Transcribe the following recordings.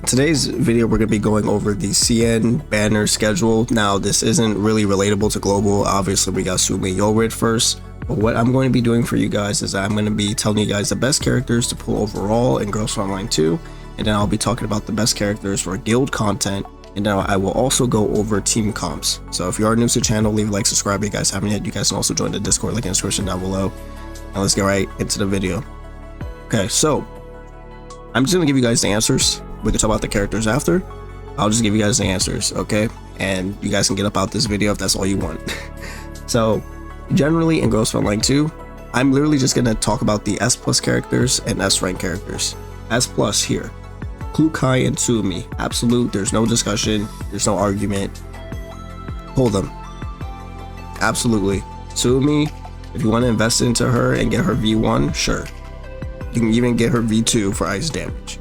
Today's video, we're going to be going over the CN banner schedule. Now, this isn't really relatable to global. Obviously, we got Sumi Yorid first. But what I'm going to be doing for you guys is I'm going to be telling you guys the best characters to pull overall in Girls Frontline 2. And then I'll be talking about the best characters for guild content. And then I will also go over team comps. So if you are new to the channel, leave a like, subscribe if you guys haven't yet. You guys can also join the Discord link in the description down below. Now let's get right into the video. Okay, so I'm just going to give you guys the answers. We can talk about the characters after. I'll just give you guys the answers, okay? And you guys can get up out this video if that's all you want. So generally in Girls Frontline 2, I'm literally just going to talk about the S plus characters and S rank characters. S plus here, Klukai and Tsumi, absolute, there's no discussion, there's no argument. Pull them. Absolutely. Tsumi, if you want to invest into her and get her V1, sure. You can even get her V2 for ice damage.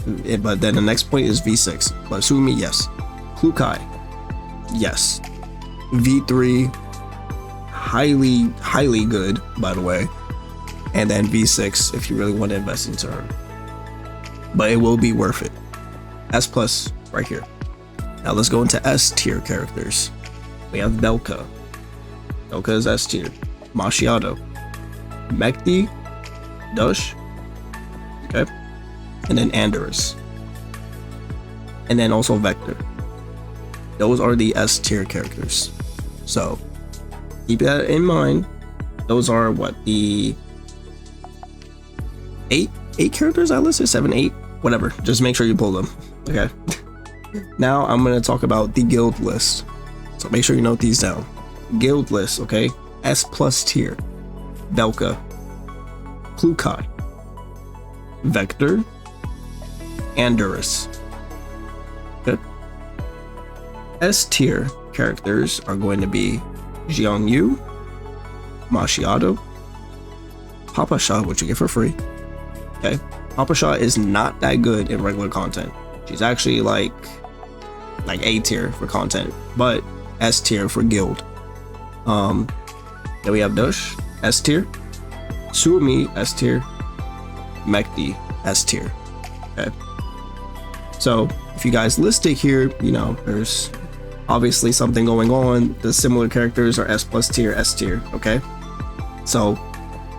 But then the next point is V6. But Tsumi, yes. Klukai, yes. V3, highly good, by the way. And then V6 if you really want to invest into her. But it will be worth it. S plus right here. Now let's go into S tier characters. We have Belka. Belka is S tier. Mashiado. Mekti. Dush. Okay. And then Andorus. And then also Vector. Those are the S tier characters. So keep that in mind. Those are what, the eight characters I listed? 7, 8, whatever. Just make sure you pull them. Okay. Now I'm going to talk about the guild list. So make sure you note these down. Guild list, okay? S plus tier. Belka. Klukai. Vector. Andorus. Okay. S tier characters are going to be Xiangyu, Mashiado, Papa Sha, which you get for free. Okay, Papa Sha is not that good in regular content. She's actually like A tier for content, but S tier for guild. Then we have Dush, S tier, Sumi, S tier, Mekti, S tier. Okay. So if you guys list it here, you know, there's obviously something going on. The similar characters are S plus tier, S tier, okay? So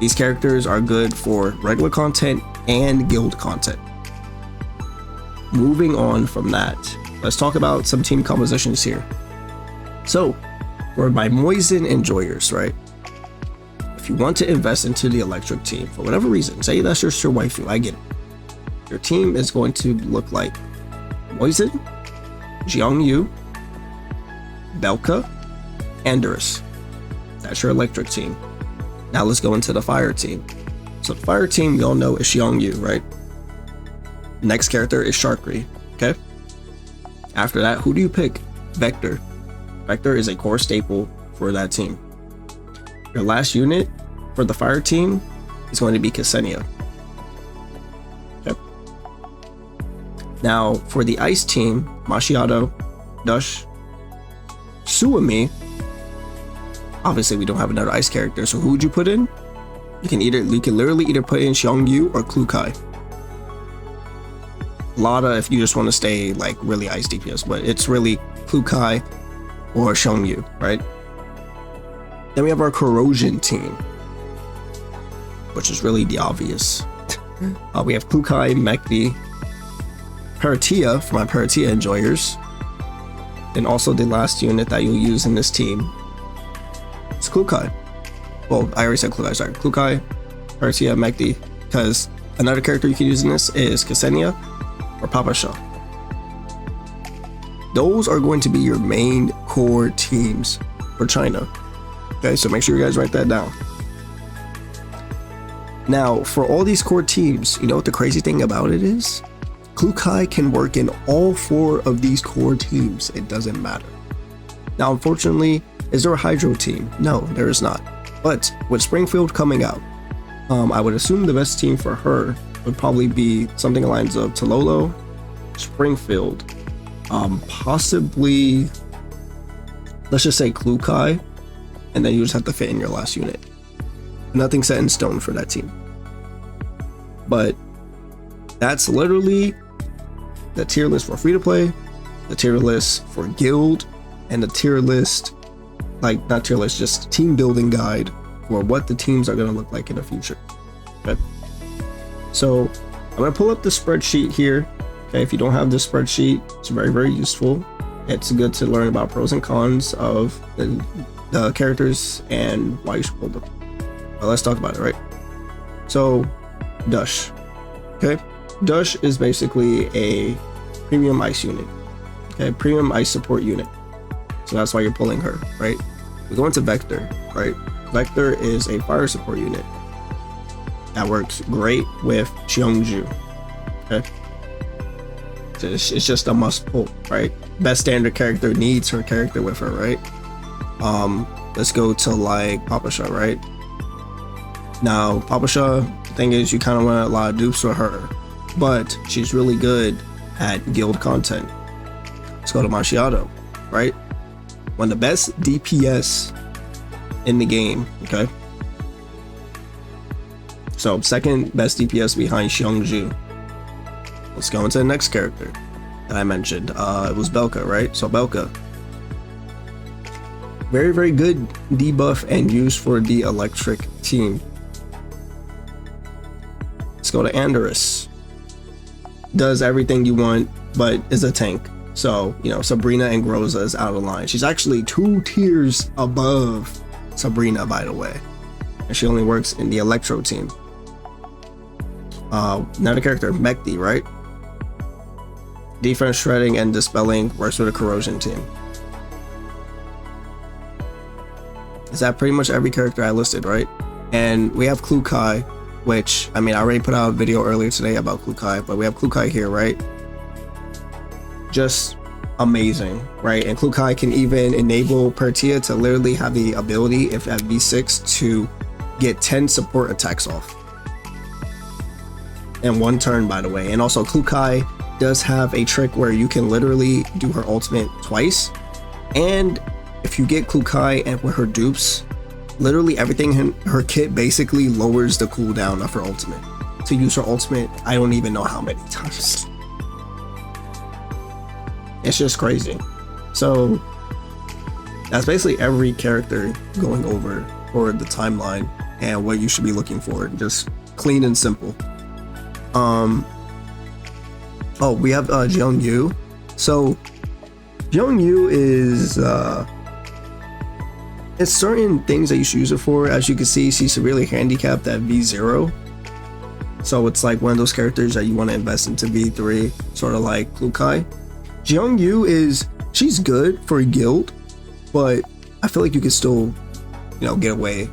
these characters are good for regular content and guild content. Moving on from that, let's talk about some team compositions here. So for my Moisen enjoyers, right? If you want to invest into the electric team for whatever reason, say that's your waifu, I get it. Your team is going to look like Moisen, Xiangyu, Belka, Andorus. That's your electric team. Now let's go into the fire team. So the fire team, we all know, is Xiangyu, right? Next character is Sharkri, okay? After that, who do you pick? Vector. Vector is a core staple for that team. Your last unit for the fire team is going to be Ksenia. Okay. Now for the ice team, Mashiado, Dush, Suami. Obviously we don't have another ice character, so who would you put in? You can literally either put in Xiangyu or Klukai. Lada if you just want to stay like really ice DPS, but it's really Klukai or Xiangyu, right? Then we have our corrosion team, which is really the obvious. We have Klukai, Mekti, Paratia for my Paratia enjoyers. Then also the last unit that you'll use in this team is Klukai. Well, I already said Klukai, sorry. Klukai, Paratia, Mekti, because another character you can use in this is Ksenia or Papa Sha. Those are going to be your main core teams for China. Okay, so make sure you guys write that down. Now, for all these core teams, you know what the crazy thing about it is? Klukai can work in all 4 of these core teams. It doesn't matter. Now, unfortunately, is there a Hydro team? No, there is not. But with Springfield coming out, I would assume the best team for her would probably be something along the lines of Tololo, Springfield, possibly, let's just say Klukai, and then you just have to fit in your last unit. Nothing set in stone for that team. But that's literally the tier list for free to play, the tier list for guild, and the tier list, like not tier list, just team building guide for what the teams are going to look like in the future. Okay, so I'm going to pull up the spreadsheet here. Okay, if you don't have this spreadsheet, it's very useful. It's good to learn about pros and cons of the characters and why you should pull them. But let's talk about it, right? So Dush. Okay, Dush is basically a premium ice unit. Okay, premium ice support unit. So that's why you're pulling her, right? We go into Vector, right? Vector is a fire support unit that works great with Xiongju. Okay, it's just a must pull, right? Best standard character needs her character with her, right? Let's go to like Papasha, right? Now Papasha, the thing is, you kind of want a lot of dupes for her, but she's really good at guild content. Let's go to Macchiato, right? One of the best DPS in the game. Okay, so second best DPS behind Xiongju. Let's go into the next character that I mentioned. It was Belka, right? So Belka, very good debuff and used for the electric team. Let's go to Andorus. Does everything you want, but is a tank. So, you know, Sabrina and Groza is out of line. She's actually 2 tiers above Sabrina, by the way. And she only works in the Electro team. Another character, Mekti, right? Defense shredding and dispelling, works with the corrosion team. Is that pretty much every character I listed, right? And we have Klukai, which, I mean, I already put out a video earlier today about Klukai, but we have Klukai here, right? Just amazing, right? And Klukai can even enable Pertia to literally have the ability, if at V6, to get 10 support attacks off in 1 turn, by the way. And also Klukai does have a trick where you can literally do her ultimate twice, and if you get Klukai and with her dupes, literally everything in her kit basically lowers the cooldown of her ultimate. To use her ultimate, I don't even know how many times. It's just crazy. So that's basically every character going over for the timeline and what you should be looking for. Just clean and simple. Oh, we have Jeongyu. So Jeongyu is it's certain things that you should use it for. As you can see, she's severely handicapped at V0. So it's like one of those characters that you want to invest into V3, sort of like Klukai. Jeongyu she's good for a guild, but I feel like you could still, you know, get away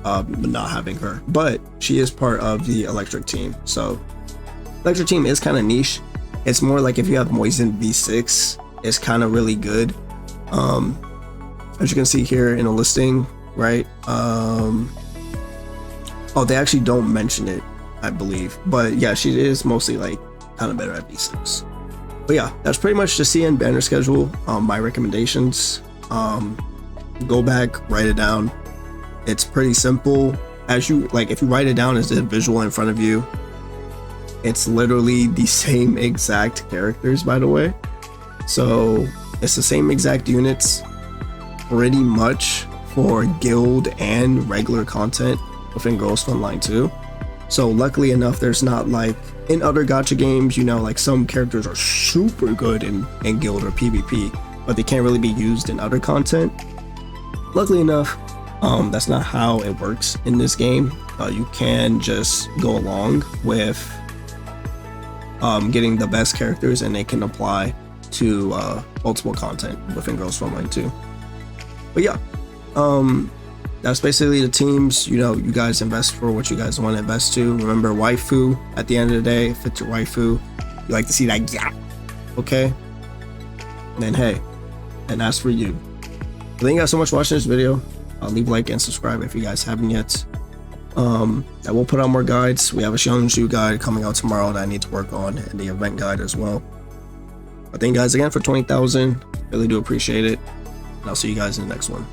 not having her. But she is part of the electric team. So electric team is kind of niche. It's more like if you have Moisen V6, it's kind of really good. As you can see here in a listing, right? Oh, they actually don't mention it, I believe. But yeah, she is mostly like kind of better at V6. But yeah, that's pretty much the CN banner schedule. My recommendations. Go back, write it down. It's pretty simple. As you like, if you write it down as a visual in front of you, it's literally the same exact characters, by the way. So it's the same exact units pretty much for guild and regular content within Girls Frontline 2. So luckily enough, there's not like in other gacha games, you know, like some characters are super good in guild or PvP, but they can't really be used in other content. Luckily enough, that's not how it works in this game. You can just go along with getting the best characters, and they can apply to multiple content within Girls Frontline 2. But yeah, that's basically the teams. You know, you guys invest for what you guys want to invest to. Remember, waifu at the end of the day. If it's your waifu, you like to see that gap, okay? Then hey, and that's for you. Thank you guys so much for watching this video. Leave a like and subscribe if you guys haven't yet. I will put out more guides. We have a Xiongju guide coming out tomorrow that I need to work on, and the event guide as well. But thank you guys again for 20,000. Really do appreciate it. And I'll see you guys in the next one.